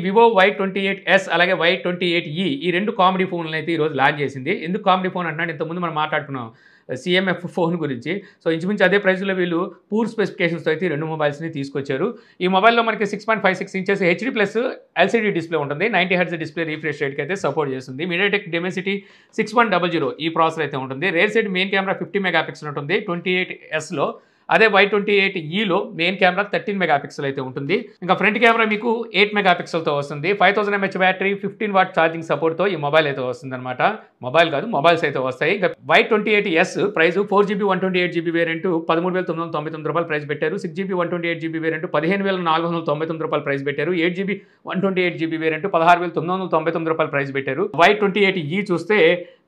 Vivo Y28s అలాగే Y28e ఈ రెండు కామెడీ ఫోన్లను అయితే ఈరోజు లాంచ్ చేసింది. ఎందుకు కామెడీ ఫోన్ అంటున్నాడు, ఇంతకుముందు మనం మాట్లాడుకున్నాం CMF ఫోన్ గురించి. సో ఇంచుమించు అదే ప్రైస్లో వీళ్ళు పూర్ స్పెసిఫికేషన్స్తో అయితే ఈ రెండు మొబైల్స్ని తీసుకొచ్చారు. ఈ మొబైల్లో మనకి 6.56 inches HD plus LCD display ఉంటుంది. 90 Hz డిస్ప్లే రీఫ్రెష్ రేట్కి అయితే సపోర్ట్ చేస్తుంది. MediaTek Dimensity 6100 ఈ ప్రాసెసర్ అయితే ఉంటుంది. Rare side main camera 50 megapixel ఉంటుంది 28sలో. అదే Y28eలో మెయిన్ కెమెరా 13 మెగాపిక్సెల్ అయితే ఉంటుంది. ఇంకా ఫ్రంట్ కెమెరా మీకు 8 మెగాపిక్సెల్తో వస్తుంది. 5000 mAh బ్యాటరీ 15 వాట్ ఛార్జింగ్ సపోర్ట్తో ఈ మొబైల్ అయితే వస్తుంది అనమాట. మొబైల్ కాదు, మొబైల్స్ అయితే వస్తాయి. ఇంకా Y28s price 4GB 128GB variant 13,999 రూపాయలు ప్రైస్ పెట్టారు. 6GB 128GB వేరియంట్ 15,499 రూపాయలు ప్రైస్ పెట్టారు. 8GB 128GB వేరియంట్ 16,999 రూపాయలు ప్రైస్ పెట్టారు. Y28e చూస్తే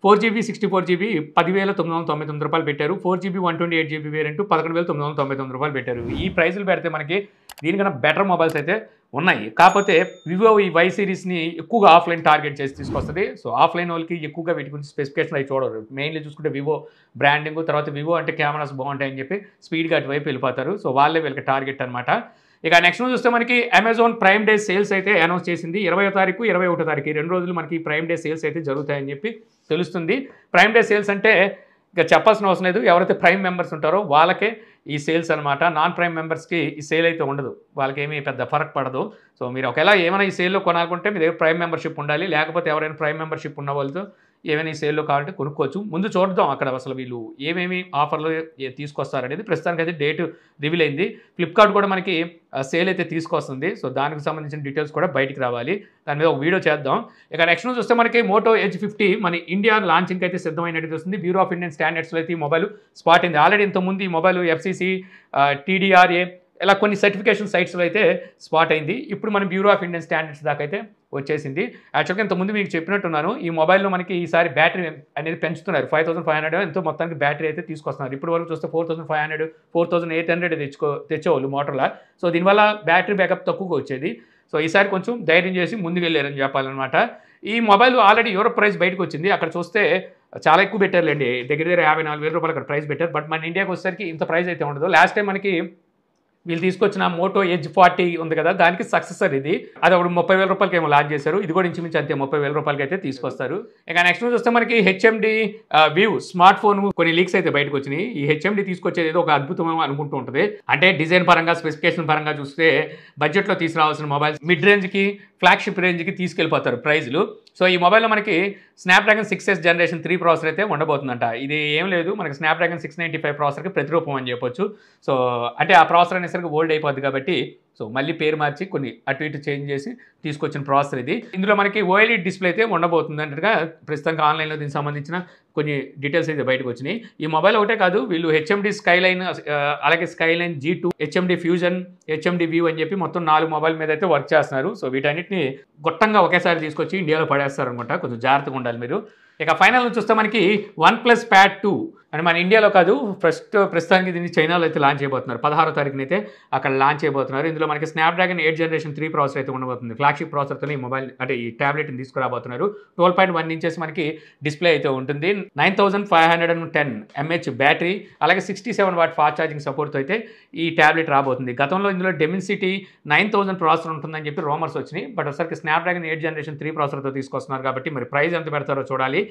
4GB 64GB 10,999 రూపాయలు పెట్టారు. 4GB 128GB వేరియంట్ 11,999 రూపాయలు పెట్టారు. ఈ ప్రైజులు పెడితే మనకి దీనికన్నా బెటర్ మొబైల్స్ అయితే ఉన్నాయి. కాకపోతే వివో ఈ Y సిరీస్ని ఎక్కువగా ఆఫ్లైన్ టార్గెట్ చేసి తీసుకొస్తుంది. సో ఆఫ్లైన్ వాళ్ళకి ఎక్కువగా వీటి గురించి స్పెసిఫికేషన్ అవి చూడరు. మెయిన్లీ చూసుకుంటే వివో బ్రాండింగ్, తర్వాత వివో అంటే కెమెరాస్ బాగుంటాయని చెప్పి స్పీడ్గా అటువైపు వెళ్ళిపోతారు. సో వాళ్ళే వీళ్ళకి టార్గెట్ అనమాట. ఇక నెక్స్ట్ చూస్తే మనకి అమెజాన్ ప్రైమ్ డే సేల్స్ అయితే అనౌన్స్ చేసింది. 20వ తారీఖు 21వ తారీఖు ఈ 2 రోజులు మనకి ప్రైమ్ డే సేల్స్ అయితే జరుగుతాయని చెప్పి తెలుస్తుంది. ప్రైమ్ డే సేల్స్ అంటే ఇక చెప్పాల్సిన అవసరం లేదు. ఎవరైతే ప్రైమ్ మెంబర్స్ ఉంటారో వాళ్ళకే ఈ సేల్స్ అనమాట. నాన్ ప్రైమ్ మెంబర్స్కి ఈ సేల్ అయితే ఉండదు. వాళ్ళకి ఏమీ పెద్ద ఫరక్ పడదు. సో మీరు ఒకవేళ ఏమైనా ఈ సేల్లో కొనాలనుకుంటే మీ దగ్గర ప్రైమ్ మెంబర్షిప్ ఉండాలి. లేకపోతే ఎవరైనా ప్రైమ్ మెంబర్షిప్ ఉన్న వాళ్ళతో ఏమైనా ఈ సేల్లో కావాలంటే కొనుక్కోవచ్చు. ముందు చూద్దాం అక్కడ అసలు వీళ్ళు ఏమేమి ఆఫర్లు తీసుకొస్తారనేది. ప్రస్తుతానికి అయితే డేట్ రివీల్ అయింది. ఫ్లిప్కార్ట్ కూడా మనకి సేల్ అయితే తీసుకొస్తుంది. సో దానికి సంబంధించిన డీటెయిల్స్ కూడా బయటికి రావాలి. దాని మీద ఒక వీడియో చేద్దాం. ఇక నెక్స్ట్ చూస్తే మనకి మోటో ఎడ్జ్ 50 మన ఇండియా లాంచింగ్ అయితే సిద్ధమైనట్టు చూస్తుంది. బ్యూరో ఆఫ్ ఇండియన్ స్టాండర్డ్స్లో అయితే ఈ మొబైల్ స్పాట్ అయింది. ఆల్రెడీ ఇంతకుముందు ఈ మొబైల్ FCC TDRA ఇలా కొన్ని సర్టిఫికేషన్ సైట్స్లో అయితే స్పాట్ అయింది. ఇప్పుడు మన బ్యూరో ఆఫ్ ఇండియన్ స్టాండర్డ్స్ దాకా అయితే వచ్చేసింది. యాక్చువల్గా ఇంతకుముందు మీకు చెప్పినట్టున్నాను, ఈ మొబైల్లో మనకి ఈసారి బ్యాటరీ అనేది పెంచుతున్నారు. 5500 ఎంతో మొత్తానికి బ్యాటరీ అయితే తీసుకొస్తున్నారు. ఇప్పుడు వరకు చూస్తే 4500 4800 తెచ్చేవాళ్ళు మోటర్లా. సో దీనివల్ల బ్యాటరీ బ్యాకప్ తక్కువగా వచ్చేది. సో ఈసారి కొంచెం ధైర్యం చేసి ముందుకు వెళ్ళారని చెప్పాలన్నమాట. ఈ మొబైల్ ఆల్రెడీ యూరోప్ ప్రైస్ బయటకు వచ్చింది. అక్కడ చూస్తే చాలా ఎక్కువ పెట్టారులేండి, దగ్గర 54,000 రూపాయలు అక్కడ ప్రైస్ పెట్టారు. బట్ మన ఇండియాకి వచ్చేసరికి ఇంత ప్రైస్ అయితే ఉండదు. లాస్ట్ టైం మనకి వీళ్ళు తీసుకొచ్చిన మోటో ఎడ్జ్ 40 ఉంది కదా, దానికి సక్సెసర్ ఇది. అది ఒకటి 30,000 రూపాయలకి ఏమో లాంచ్ చేశారు. ఇది కూడా ఇంచుమించు అంతే 30,000 రూపాయలకి అయితే తీసుకొస్తారు. ఇక నెక్స్ట్ చూస్తే మనకి HMD వ్యూ స్మార్ట్ ఫోన్ కొన్ని లీక్స్ అయితే బయటకు వచ్చినాయి. ఈ HMD తీసుకొచ్చేది ఏదో ఒక అద్భుతం అనుకుంటూ ఉంటుంది. అంటే డిజైన్ పరంగా స్పెసిఫికేషన్ పరంగా చూస్తే బడ్జెట్లో తీసుకురావాల్సిన మొబైల్స్ మిడ్ రేంజ్కి ఫ్లాగ్షిప్ రేంజ్కి తీసుకెళ్ళిపోతారు ప్రైజ్లు. సో ఈ మొబైల్లో మనకి స్నాప్డ్రాగన్ 6S జనరేషన్ 3 ప్రాసెసర్ అయితే ఉండబోతుందంట. ఇది ఏం లేదు, మనకి స్నాప్డ్రాగన్ 695 ప్రాసెసర్కి ప్రతిరూపం అని చెప్పొచ్చు. సో అంటే ఆ ప్రాసెసర్ అనేసరికి ఓల్డ్ అయిపోద్ది కాబట్టి సో మళ్ళీ పేరు మార్చి కొన్ని అటు ఇటు చేంజ్ చేసి తీసుకొచ్చిన ప్రాసెసర్ ఇది. ఇందులో మనకి OLED డిస్ప్లే అయితే ఉండబోతుంది అన్నట్టుగా ప్రస్తుతానికి ఆన్లైన్లో దీనికి సంబంధించిన కొన్ని డీటెయిల్స్ అయితే బయటకు వచ్చినాయి. ఈ మొబైల్ ఒకటే కాదు, వీళ్ళు HMD స్కైలైన్ అలాగే Skyline G2 HMD fusion HMD view అని చెప్పి మొత్తం 4 మొబైల్ మీద అయితే వర్క్ చేస్తున్నారు. సో వీటన్నిటిని గొట్టంగా ఒకేసారి తీసుకొచ్చి ఇండియాలో పడేస్తారు అనమాట. కొంచెం జాగ్రత్తగా ఉండాలి మీరు. ఇక ఫైనల్ చూస్తే మనకి OnePlus Pad 2 అని మన ఇండియాలో కాదు, ప్రస్తుతానికి దీన్ని చైనాలో అయితే లాంచ్ చేయబోతున్నారు. 16వ తారీఖున అయితే అక్కడ లాంచ్ చేయబోతున్నారు. ఇందులో మనకి స్నాప్డ్రాగన్ 8 జనరేషన్ 3 ప్రాసెసర్ అయితే ఉండబోతుంది. ఫ్లాగ్షిప్ ప్రాసెసర్తో ఈ మొబైల్ అంటే ఈ ట్యాబ్లెట్ని తీసుకురాబోతున్నారు. 12.1 ఇంచెస్ మనకి డిస్ప్లే అయితే ఉంటుంది. 9510 mAh బ్యాటరీ అలాగే 67 వాట్ ఫాస్ట్ ఛార్జింగ్ సపోర్ట్తో అయితే ఈ ట్యాబ్లెట్ రాబోతుంది. గతంలో ఇందులో Dimensity 9000 ప్రాసెసర్ ఉంటుందని చెప్పి రూమర్స్ వచ్చినాయి. బట్ ఒకసారికి స్నాప్డ్రాగన్ 8 జనరేషన్ 3 ప్రాసెసర్తో తీసుకొస్తున్నారు కాబట్టి మరి ప్రైస్ ఎంత పెడతారో చూడాలి.